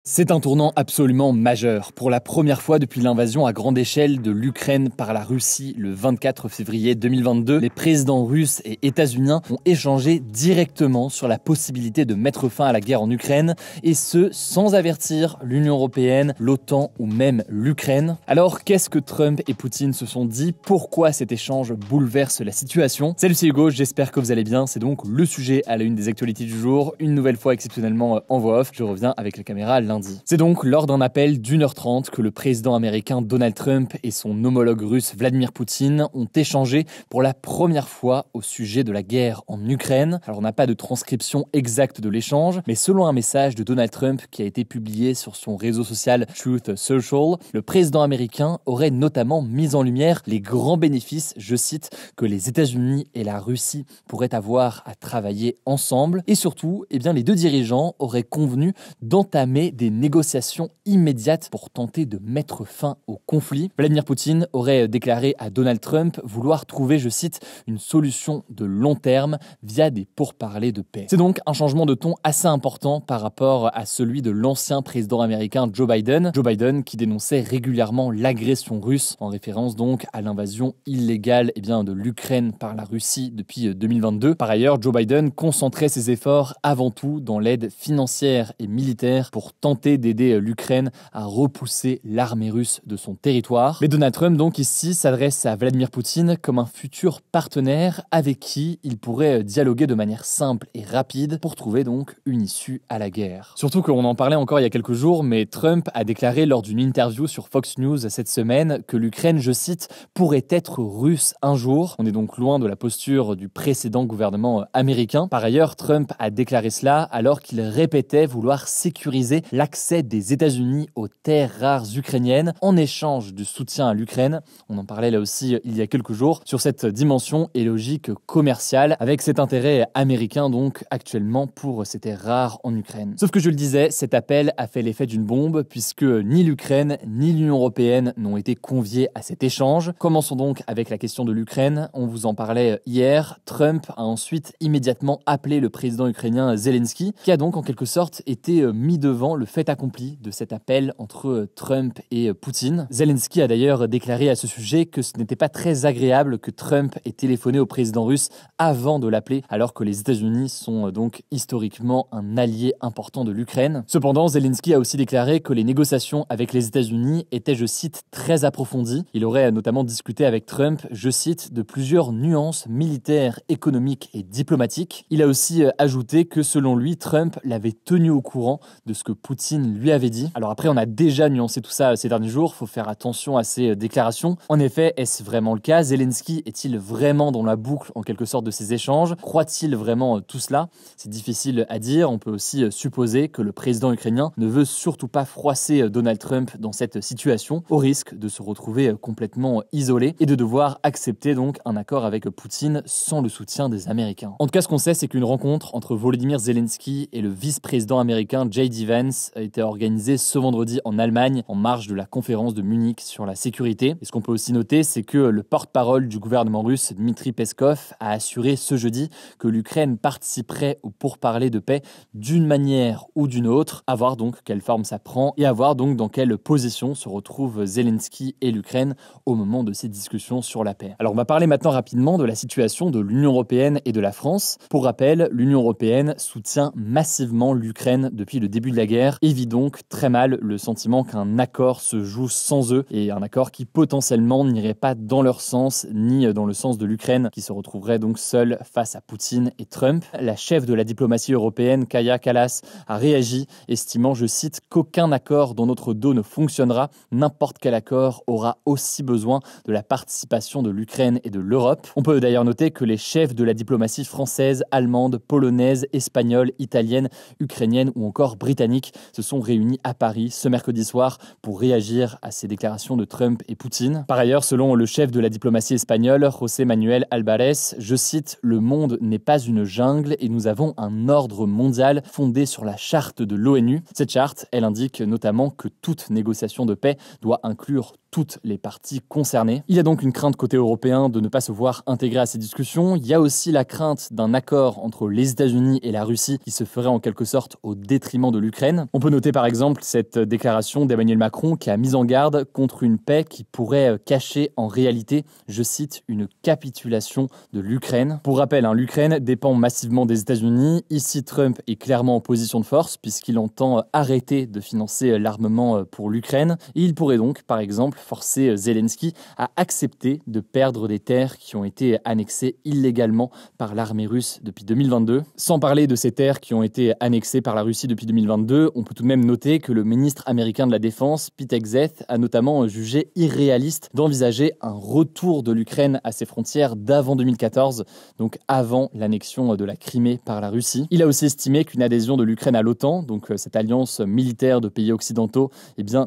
C'est un tournant absolument majeur. Pour la première fois depuis l'invasion à grande échelle de l'Ukraine par la Russie le 24 février 2022, les présidents russes et états-uniens ont échangé directement sur la possibilité de mettre fin à la guerre en Ukraine, et ce, sans avertir l'Union européenne, l'OTAN ou même l'Ukraine. Alors, qu'est-ce que Trump et Poutine se sont dit? Pourquoi cet échange bouleverse la situation? Salut, c'est Hugo, j'espère que vous allez bien. C'est donc le sujet à la une des actualités du jour, une nouvelle fois exceptionnellement en voix off. Je reviens avec la caméra lundi. C'est donc lors d'un appel d'1h30 que le président américain Donald Trump et son homologue russe Vladimir Poutine ont échangé pour la première fois au sujet de la guerre en Ukraine. Alors on n'a pas de transcription exacte de l'échange, mais selon un message de Donald Trump qui a été publié sur son réseau social Truth Social, le président américain aurait notamment mis en lumière les grands bénéfices, je cite, que les États-Unis et la Russie pourraient avoir à travailler ensemble, et surtout, les deux dirigeants auraient convenu d'entamer des négociations immédiates pour tenter de mettre fin au conflit. Vladimir Poutine aurait déclaré à Donald Trump vouloir trouver, je cite, une solution de long terme via des pourparlers de paix. C'est donc un changement de ton assez important par rapport à celui de l'ancien président américain Joe Biden. Joe Biden qui dénonçait régulièrement l'agression russe, en référence donc à l'invasion illégale de l'Ukraine par la Russie depuis 2022. Par ailleurs, Joe Biden concentrait ses efforts avant tout dans l'aide financière et militaire pour tenter d'aider l'Ukraine à repousser l'armée russe de son territoire. Mais Donald Trump donc ici s'adresse à Vladimir Poutine comme un futur partenaire avec qui il pourrait dialoguer de manière simple et rapide pour trouver donc une issue à la guerre. Surtout qu'on en parlait encore il y a quelques jours, mais Trump a déclaré lors d'une interview sur Fox News cette semaine que l'Ukraine, je cite, pourrait être russe un jour. On est donc loin de la posture du précédent gouvernement américain. Par ailleurs, Trump a déclaré cela alors qu'il répétait vouloir sécuriser l'accès des États-Unis aux terres rares ukrainiennes en échange du soutien à l'Ukraine. On en parlait là aussi il y a quelques jours sur cette dimension et logique commerciale avec cet intérêt américain donc actuellement pour ces terres rares en Ukraine. Sauf que je le disais, cet appel a fait l'effet d'une bombe puisque ni l'Ukraine ni l'Union européenne n'ont été conviés à cet échange. Commençons donc avec la question de l'Ukraine. On vous en parlait hier. Trump a ensuite immédiatement appelé le président ukrainien Zelensky qui a donc en quelque sorte été mis devant le fait accompli de cet appel entre Trump et Poutine. Zelensky a d'ailleurs déclaré à ce sujet que ce n'était pas très agréable que Trump ait téléphoné au président russe avant de l'appeler, alors que les États-Unis sont donc historiquement un allié important de l'Ukraine. Cependant, Zelensky a aussi déclaré que les négociations avec les États-Unis étaient, je cite, très approfondies. Il aurait notamment discuté avec Trump, je cite, de plusieurs nuances militaires, économiques et diplomatiques. Il a aussi ajouté que selon lui, Trump l'avait tenu au courant de ce que Poutine lui avait dit. Alors après, on a déjà nuancé tout ça ces derniers jours, faut faire attention à ces déclarations. En effet, est-ce vraiment le cas? Zelensky est-il vraiment dans la boucle en quelque sorte de ces échanges? Croit-il vraiment tout cela? C'est difficile à dire. On peut aussi supposer que le président ukrainien ne veut surtout pas froisser Donald Trump dans cette situation, au risque de se retrouver complètement isolé et de devoir accepter donc un accord avec Poutine sans le soutien des Américains. En tout cas, ce qu'on sait, c'est qu'une rencontre entre Volodymyr Zelensky et le vice-président américain J.D. Vance a été organisée ce vendredi en Allemagne en marge de la conférence de Munich sur la sécurité. Et ce qu'on peut aussi noter, c'est que le porte-parole du gouvernement russe, Dmitry Peskov, a assuré ce jeudi que l'Ukraine participerait aux pourparlers de paix d'une manière ou d'une autre, à voir donc quelle forme ça prend et à voir donc dans quelle position se retrouvent Zelensky et l'Ukraine au moment de ces discussions sur la paix. Alors on va parler maintenant rapidement de la situation de l'Union européenne et de la France. Pour rappel, l'Union européenne soutient massivement l'Ukraine depuis le début de la guerre et vit donc très mal le sentiment qu'un accord se joue sans eux et un accord qui potentiellement n'irait pas dans leur sens ni dans le sens de l'Ukraine qui se retrouverait donc seule face à Poutine et Trump. La chef de la diplomatie européenne, Kaja Kallas, a réagi estimant, je cite, qu'aucun accord dans notre dos ne fonctionnera. N'importe quel accord aura aussi besoin de la participation de l'Ukraine et de l'Europe. On peut d'ailleurs noter que les chefs de la diplomatie française, allemande, polonaise, espagnole, italienne, ukrainienne ou encore britannique se sont réunis à Paris ce mercredi soir pour réagir à ces déclarations de Trump et Poutine. Par ailleurs, selon le chef de la diplomatie espagnole, José Manuel Álvarez, je cite, « Le monde n'est pas une jungle et nous avons un ordre mondial fondé sur la charte de l'ONU. Cette charte, elle indique notamment que toute négociation de paix doit inclure toutes les parties concernées. Il y a donc une crainte côté européen de ne pas se voir intégré à ces discussions. Il y a aussi la crainte d'un accord entre les États-Unis et la Russie qui se ferait en quelque sorte au détriment de l'Ukraine. On peut noter par exemple cette déclaration d'Emmanuel Macron qui a mis en garde contre une paix qui pourrait cacher en réalité, je cite, une capitulation de l'Ukraine. Pour rappel, l'Ukraine dépend massivement des États-Unis. Ici, Trump est clairement en position de force puisqu'il entend arrêter de financer l'armement pour l'Ukraine. Et il pourrait donc, par exemple, forcer Zelensky à accepter de perdre des terres qui ont été annexées illégalement par l'armée russe depuis 2022. Sans parler de ces terres qui ont été annexées par la Russie depuis 2022, on peut tout de même noter que le ministre américain de la Défense, Pete Hegseth, a notamment jugé irréaliste d'envisager un retour de l'Ukraine à ses frontières d'avant 2014, donc avant l'annexion de la Crimée par la Russie. Il a aussi estimé qu'une adhésion de l'Ukraine à l'OTAN, donc cette alliance militaire de pays occidentaux,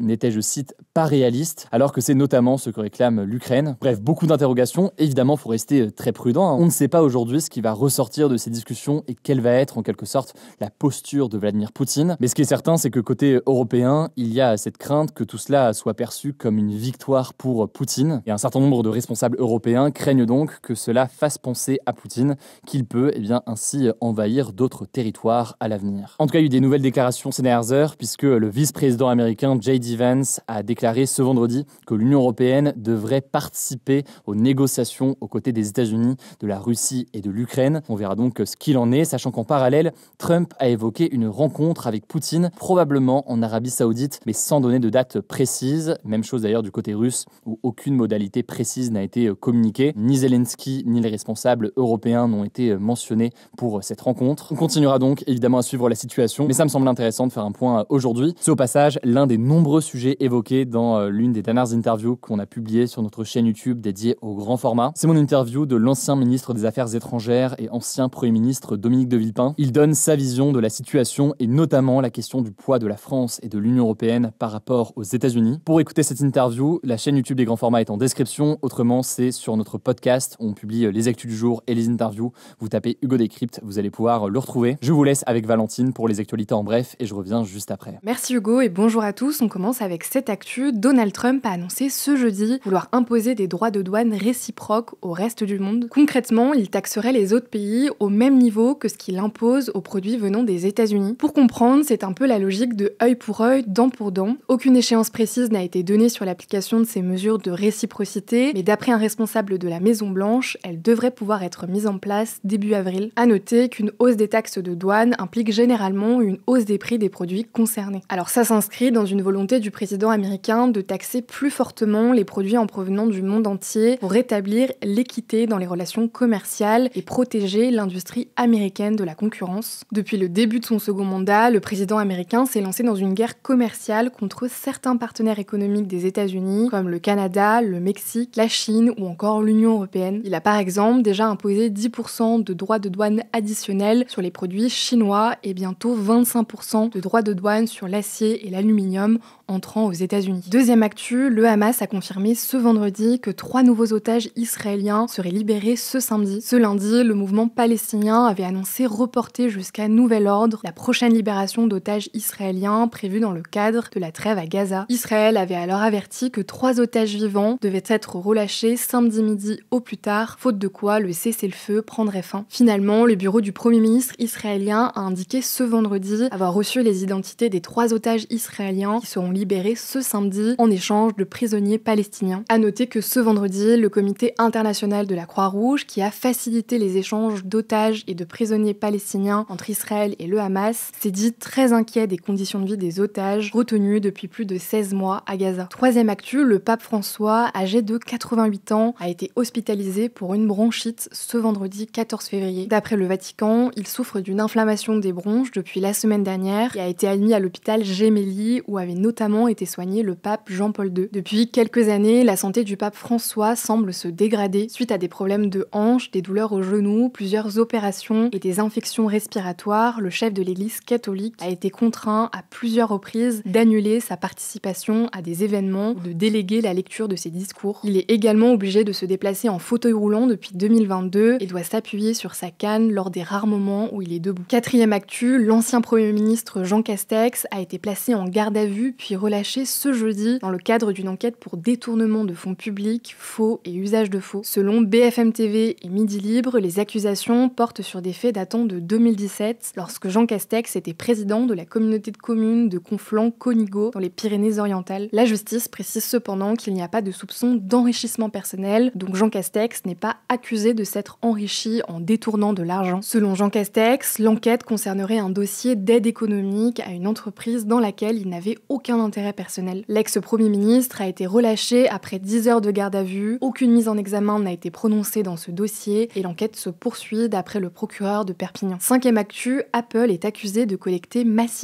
n'était, je cite, pas réaliste, alors que c'est notamment ce que réclame l'Ukraine. Bref, beaucoup d'interrogations. Évidemment, il faut rester très prudent. On ne sait pas aujourd'hui ce qui va ressortir de ces discussions et quelle va être en quelque sorte la posture de Vladimir Poutine. Mais ce qui est certain, c'est que côté européen, il y a cette crainte que tout cela soit perçu comme une victoire pour Poutine. Et un certain nombre de responsables européens craignent donc que cela fasse penser à Poutine qu'il peut ainsi envahir d'autres territoires à l'avenir. En tout cas, il y a eu des nouvelles déclarations ces dernières heures puisque le vice-président américain J.D. Vance a déclaré ce vendredi que l'Union européenne devrait participer aux négociations aux côtés des États-Unis, de la Russie et de l'Ukraine. On verra donc ce qu'il en est, sachant qu'en parallèle, Trump a évoqué une rencontre avec Poutine, probablement en Arabie Saoudite, mais sans donner de date précise. Même chose d'ailleurs du côté russe, où aucune modalité précise n'a été communiquée. Ni Zelensky, ni les responsables européens n'ont été mentionnés pour cette rencontre. On continuera donc évidemment à suivre la situation, mais ça me semble intéressant de faire un point aujourd'hui. C'est au passage l'un des nombreux sujets évoqués dans l'une des dernières interviews qu'on a publiées sur notre chaîne YouTube dédiée au grand format. C'est mon interview de l'ancien ministre des Affaires étrangères et ancien Premier ministre Dominique de Villepin. Il donne sa vision de la situation et notamment la question du poids de la France et de l'Union européenne par rapport aux États-Unis. Pour écouter cette interview, la chaîne YouTube des grands formats est en description. Autrement, c'est sur notre podcast où on publie les actus du jour et les interviews. Vous tapez Hugo Décrypte, vous allez pouvoir le retrouver. Je vous laisse avec Valentine pour les actualités en bref et je reviens juste après. Merci Hugo et bonjour à tous. On commence avec cette actu. Donald Trump a annoncé ce jeudi vouloir imposer des droits de douane réciproques au reste du monde. Concrètement, il taxerait les autres pays au même niveau que ce qu'il impose aux produits venant des États-Unis. Pour comprendre, c'est un peu la logique de œil pour œil, dent pour dent. Aucune échéance précise n'a été donnée sur l'application de ces mesures de réciprocité, mais d'après un responsable de la Maison-Blanche, elles devraient pouvoir être mises en place début avril. À noter qu'une hausse des taxes de douane implique généralement une hausse des prix des produits concernés. Alors ça s'inscrit dans une volonté du président américain de taxer plus fortement les produits en provenance du monde entier pour rétablir l'équité dans les relations commerciales et protéger l'industrie américaine de la concurrence. Depuis le début de son second mandat, le président américain s'est lancé dans une guerre commerciale contre certains partenaires économiques des États-Unis, comme le Canada, le Mexique, la Chine ou encore l'Union européenne. Il a par exemple déjà imposé 10% de droits de douane additionnels sur les produits chinois et bientôt 25% de droits de douane sur l'acier et l'aluminium entrant aux États-Unis. Deuxième actu, le Hamas a confirmé ce vendredi que 3 nouveaux otages israéliens seraient libérés ce samedi. Ce lundi, le mouvement palestinien avait annoncé reporter jusqu'à nouvel ordre la prochaine libération d'otages israéliens prévue dans le cadre de la trêve à Gaza. Israël avait alors averti que 3 otages vivants devaient être relâchés samedi midi au plus tard, faute de quoi le cessez-le-feu prendrait fin. Finalement, le bureau du Premier ministre israélien a indiqué ce vendredi avoir reçu les identités des 3 otages israéliens qui seront libérés ce samedi en échange de prisonniers palestiniens. À noter que ce vendredi, le Comité international de la Croix-Rouge, qui a facilité les échanges d'otages et de prisonniers palestiniens entre Israël et le Hamas, s'est dit très inquiet des conditions de vie des otages retenus depuis plus de 16 mois à Gaza. Troisième actu, le pape François, âgé de 88 ans, a été hospitalisé pour une bronchite ce vendredi 14 février. D'après le Vatican, il souffre d'une inflammation des bronches depuis la semaine dernière et a été admis à l'hôpital Gemelli où avait notamment été soigné le pape Jean-Paul II. Depuis quelques années, la santé du pape François semble se dégrader suite à des problèmes de hanches, des douleurs au genou, plusieurs opérations et des infections respiratoires. Le chef de l'église catholique a été contraint à plusieurs reprises d'annuler sa participation à des événements ou de déléguer la lecture de ses discours. Il est également obligé de se déplacer en fauteuil roulant depuis 2022 et doit s'appuyer sur sa canne lors des rares moments où il est debout. Quatrième actu, l'ancien Premier ministre Jean Castex a été placé en garde à vue puis relâché ce jeudi dans le cadre d'une enquête pour détournement de fonds publics, faux et usage de faux. Selon BFM TV et Midi Libre, les accusations portent sur des faits datant de 2017 lorsque Jean Castex était président de la communauté de communes de Conflans-Conigo dans les Pyrénées-Orientales. La justice précise cependant qu'il n'y a pas de soupçon d'enrichissement personnel, donc Jean Castex n'est pas accusé de s'être enrichi en détournant de l'argent. Selon Jean Castex, l'enquête concernerait un dossier d'aide économique à une entreprise dans laquelle il n'avait aucun intérêt personnel. L'ex-premier ministre a été relâché après 10 heures de garde à vue, aucune mise en examen n'a été prononcée dans ce dossier et l'enquête se poursuit d'après le procureur de Perpignan. 5e actu, Apple est accusé de collecter massivement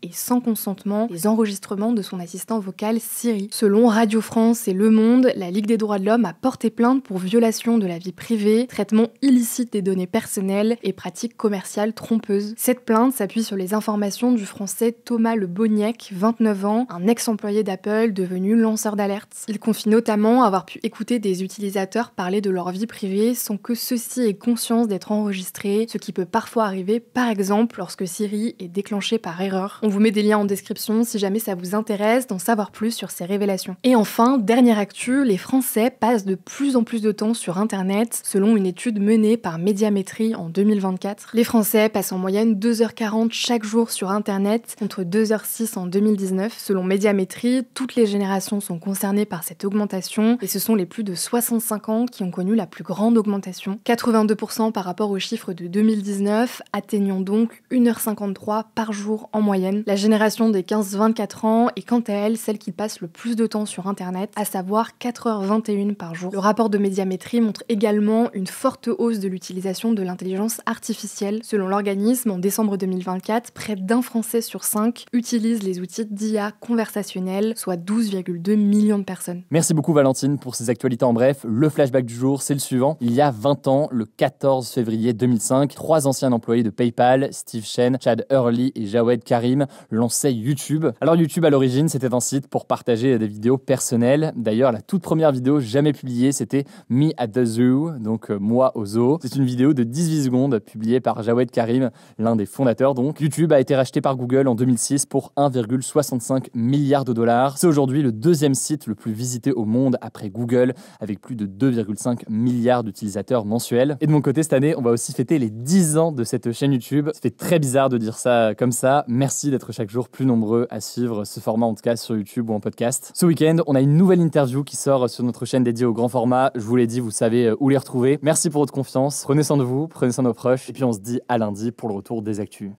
et sans consentement les enregistrements de son assistant vocal Siri. Selon Radio France et Le Monde, la Ligue des droits de l'homme a porté plainte pour violation de la vie privée, traitement illicite des données personnelles et pratiques commerciales trompeuses. Cette plainte s'appuie sur les informations du français Thomas Le Boniec, 29 ans, un ex-employé d'Apple devenu lanceur d'alerte. Il confie notamment avoir pu écouter des utilisateurs parler de leur vie privée sans que ceux-ci aient conscience d'être enregistrés, ce qui peut parfois arriver par exemple lorsque Siri est déclenché par erreur. On vous met des liens en description si jamais ça vous intéresse d'en savoir plus sur ces révélations. Et enfin, dernière actu, les Français passent de plus en plus de temps sur Internet, selon une étude menée par Médiamétrie en 2024. Les Français passent en moyenne 2h40 chaque jour sur Internet, contre 2h06 en 2019. Selon Médiamétrie, toutes les générations sont concernées par cette augmentation, et ce sont les plus de 65 ans qui ont connu la plus grande augmentation, 82% par rapport aux chiffres de 2019, atteignant donc 1h53 par jour en moyenne. La génération des 15-24 ans est quant à elle celle qui passe le plus de temps sur Internet, à savoir 4h21 par jour. Le rapport de Médiamétrie montre également une forte hausse de l'utilisation de l'intelligence artificielle. Selon l'organisme, en décembre 2024, près d'un Français sur 5 utilise les outils d'IA conversationnelle, soit 12,2 millions de personnes. Merci beaucoup Valentine pour ces actualités en bref. Le flashback du jour, c'est le suivant. Il y a 20 ans, le 14 février 2005, 3 anciens employés de PayPal, Steve Chen, Chad Hurley et Jawed Karim, lançaient YouTube. Alors YouTube à l'origine, c'était un site pour partager des vidéos personnelles. D'ailleurs, la toute première vidéo jamais publiée, c'était Me at the Zoo, donc moi au zoo. C'est une vidéo de 18 secondes publiée par Jawed Karim, l'un des fondateurs donc. YouTube a été racheté par Google en 2006 pour 1,65 milliard de dollars. C'est aujourd'hui le deuxième site le plus visité au monde après Google, avec plus de 2,5 milliards d'utilisateurs mensuels. Et de mon côté, cette année, on va aussi fêter les 10 ans de cette chaîne YouTube. Ça fait très bizarre de dire ça comme ça. Merci d'être chaque jour plus nombreux à suivre ce format, en tout cas sur YouTube ou en podcast. Ce week-end, on a une nouvelle interview qui sort sur notre chaîne dédiée au grand format. Je vous l'ai dit, vous savez où les retrouver. Merci pour votre confiance. Prenez soin de vous, prenez soin de nos proches. Et puis on se dit à lundi pour le retour des actus.